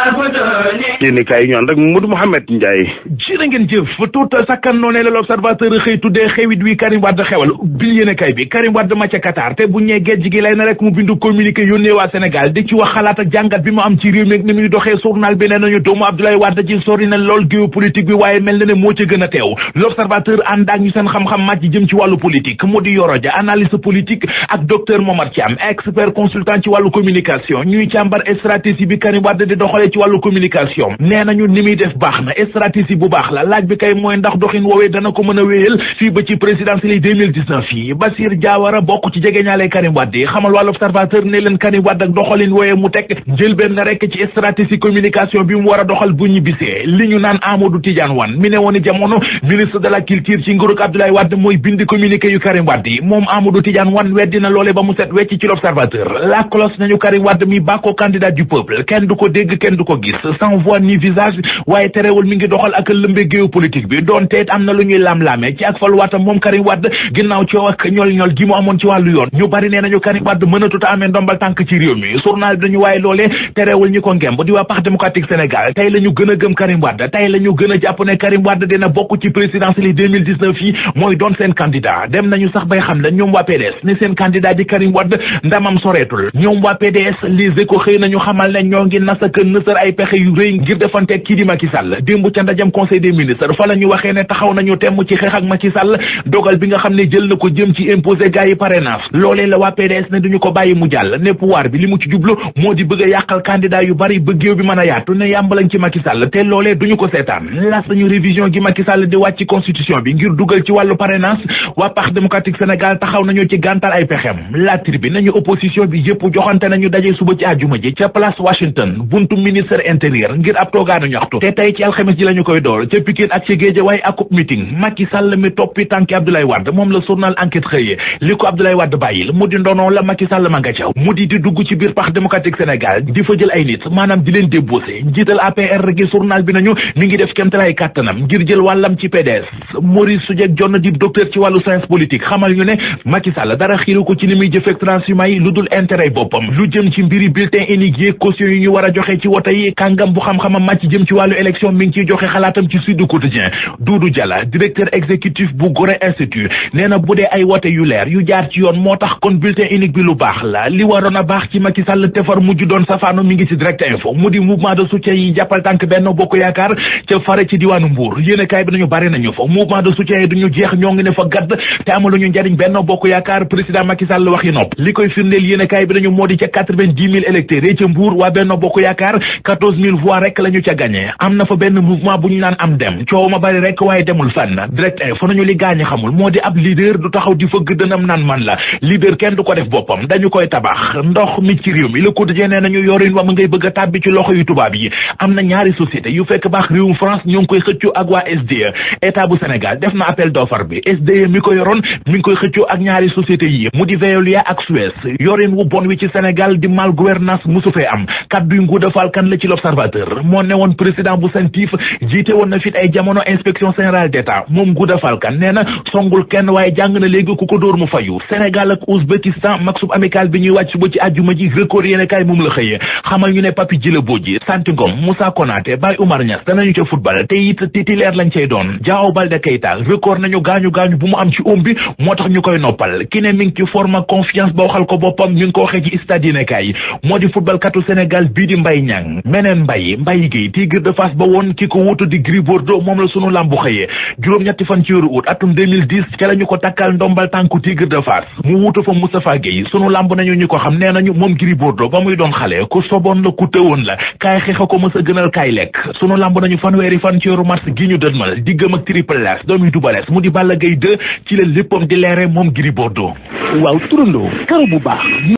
yéen kay ñoon rek Modou Mouhamed Ndiaye. jërë ngeen jëf tout sakkan noonee la l'observateur xëy tuddee xewit wi Karim Wade xewal bil yéene kay bi Karim Wade ma ca Qatar te bu ñee géej gi lay na rek mu bindu communiqué yónnee waa Sénégal di ci wax xalaat ak jàngat bi mu am ci réew mi ni muy doxee journal bi nee nañu doomu Abdoulaye Wade ci sori na lool géopolitique bi waaye mel na ne moo ca gën a teew l'observateur ànd ak ñu seen xam-xam màcc jëm ci wàllu politique mu di Yoro Dia analyste politique ak docteur Momar Thiam expert consultant ci wàllu communication ñuy càmbar stratégie bi Karim Wade di doxalee ci wàllu communication nee nañu ni muy def baax na stratégie bu baax la laaj bi kay mooy ndax doxin woowee dana ko mën a wéyal fii ba ci présidentielle 2019 yi Bassir Diawara bokk ci jegeñaale Karim Wade yi xamal wàllu observateur ne leen Karim Wade ak doxalin woowee mu teg jël benn rek ci stratégie communication bi mu war a doxal bu ñibbisee li ñu naan Amadou Tidiane Wane mi ne woon jamono ministre de la culture ci nguurug Abdoulaye Wade mooy bind communiqué yu Karim Wade yi moom Amadou Tidiane Wane weddi na loole ba mu set wecc ci l'observateur la cloche nañu Karim Wade mi bàkkoo candidat du peuple kenn du ko dégg kenn du ko gis sans voix ni visage waaye terewul mi ngi doxal ak lëmbe géopolitique bi doon teet am na lu ñuy lam-laame ci ak faluwaatam moom Karim Wade ginnaaw coow ak ñol-ñol gi mu amoon ci wàllu yoon ñu bari nee nañu Karim Wade mënatuta amee ndombal tànk ci réew mi journal bi dañu waaye loolee terewul ñi ko ngemb di waa Parti démocratique Sénégal tey la ñu gën a gëm Karim Wade tey la ñu gën a jàpp ne Karim Wade dina bokk ci présidentielle 2019 yi mooy doon seen candidat dem nañu sax bay xam la ñoom waa PDS ne seen candidat di Karim Wade ndamam soreetul ñoom waa PDS Les Échos xëy nañu xamal ne ñoo ngi nasaka nësër ay pexe yu rëy ngir defanteeg kii di Macky Sall démb ca ndajam conseil des ministres fa la ñu waxee ne taxaw nañu temm ci xeex ak Macky Sall dogal bi nga xam ne jël na ko jëm ci imposer gars yi parrainage loolee la waa PDS ne duñu ko bàyyi mu jàll ne pouvoir bi li mu ci jublu moo di bëgg a yàqal candidat yu bari ba géew bi mën a yaatu ne yàmbalañ ci Macky Sall te loolee duñu ko seetaan las nañu révision gi Macky Sall di wàcc constitution bi ngir dugal ci wàllu parrainage waa Parti démocratique Sénégal taxaw nañu ci gàntal ay pexem la tribune nañu opposition bi yëpp joxante nañu daje suba ci àjjuma ji ca place Washington buntu ministère intérieur ngir ab toogaanu ñaxtu te tey ci alxames ji la ñu koy door ca Pikine ak ci Guédiawaye ak meeting Macky Sall mi toppi tànki Abdoulaye Wade moom la journal enquête xëyee li ko Abdoulaye Wade bàyyil mu di ndono la Macky Sall ma nga ca mu di dugg ci biir Parti démocratique Sénégal di fa jël ay nit maanaam di leen débauché njiital APR gi journal bi nañu mi ngi def kéemtalaay kàttanam ngir jël wàllam ci PDS Maurice Soudieck Dione di docteur ci wàllu science politique xamal ñu ne Macky Sall dara xiiru ko ci ni muy jëfeek transhumance yi lu dul intérêt boppam lu jëm ci mbiri bulletin unique yi caution yi ñu war a joxe ci wote yi kàngam bu xam-xamam màcc jëm ci wàllu élection mi ngi ciy joxe xalaatam ci Sud Quotidien Doudou Diala directeur exécutif bu Gorée Institut nee na bu dee ay wote yu leer yu jaar ci yoon moo tax kon bulletin unique bi lu baax la li waroon a baax ci Macky Sall te far mujj doon safaano mi ngi ci direct info mu di mouvement de soutien yi jàppal tànk Benno Bokk Yaakaar ca fare ci diwaanu Mbour yéene kaay bi nañu bari nañu fa mouvement de soutien yi duñu jeex ñoo ngi ne fa gadd te amaluñu njariñ Benno Bokk Yaakaar président Macky Sall waxi nopp li koy firndeel yéene kaay bi nañu moo di ca 90 000 électeurs yi ca Mbour waa Benno Bokk Yaakaar 14 000 voix rek la ñu ca gagné am na fa benn mouvement bu ñu naan am dem coow ma bari rek waaye demul fenn direct info nañu li gaañi xamul moo di ab leader du taxaw di fëgg dënam naan man la leader kenn du ko def boppam dañu koy tabax ndox mi ci réew mi Le Quotidien nee nañu yorin wa mu ngay bëgg a tàbbi ci loxo yu tubaab yi am na ñaari société yu fekk baax réewum France ñoo ngi koy xëccoo ak waa SDE état bu Sénégal def na appel d'offre bi SDE mi ko yoroon mi ngi koy xëccoo ak ñaari société yi mu di Veolia ak Suez yorin wu bon wi ci Sénégal di mal gouvernance musu fee am kaddu Ngouda Fall Kane la ci l'Observateur moo ne woon président bu Sentif jiite woon na fit ay jamono inspection générale d'État moom Ngouda Fall Kane nee na songul kenn waaye jàng na léegi ku ko dóor mu fayu Sénégal ak Ouzbékistan maksub amical bi ñuy wàcc suba ci àjjuma ji record yéene kaay moom la xëyee xamal ñu ne Papi Djila Bodji Santy Ngom Moussa Konaté Baye Oumar Niass danañu ca football te it titulaire lañ cay doon Diao Baldé Keita record nañu gaañu bu mu am ci bi moo tax ñu koy noppal ki ne mi ngi ci forme confiance ba waxal ko boppam ñu ngi ko waxee ci stade yéene kaay moo di football katu Sénégal bii di Mbaye Niang meneen Mbaye Guèye Tigre de Fass ba woon ki ko wutu di Gris Bordeaux moom la sunu lambu xëyee juróom-ñetti fan ci weeru août atum 2010 ca la ñu ko takkal ndombal tànku Tigre de Fass mu wutu fa Moustapha Guèye sunu lamb nañu ñu ko xam nee nañu moom Gris Bordeaux ba muy doon xale ku soboon la ku tëwoon la kaay xeexa ko mës a gënal kaay lekk sunu lamb nañu fanweeri fan ci weeru mars gi ñu dëdmal diggam ak Triple S doomi Double Less mu di Balla Gaye 2 ci la léppam di leere moom Gris Bordeaux waaw turandoo karo bu baax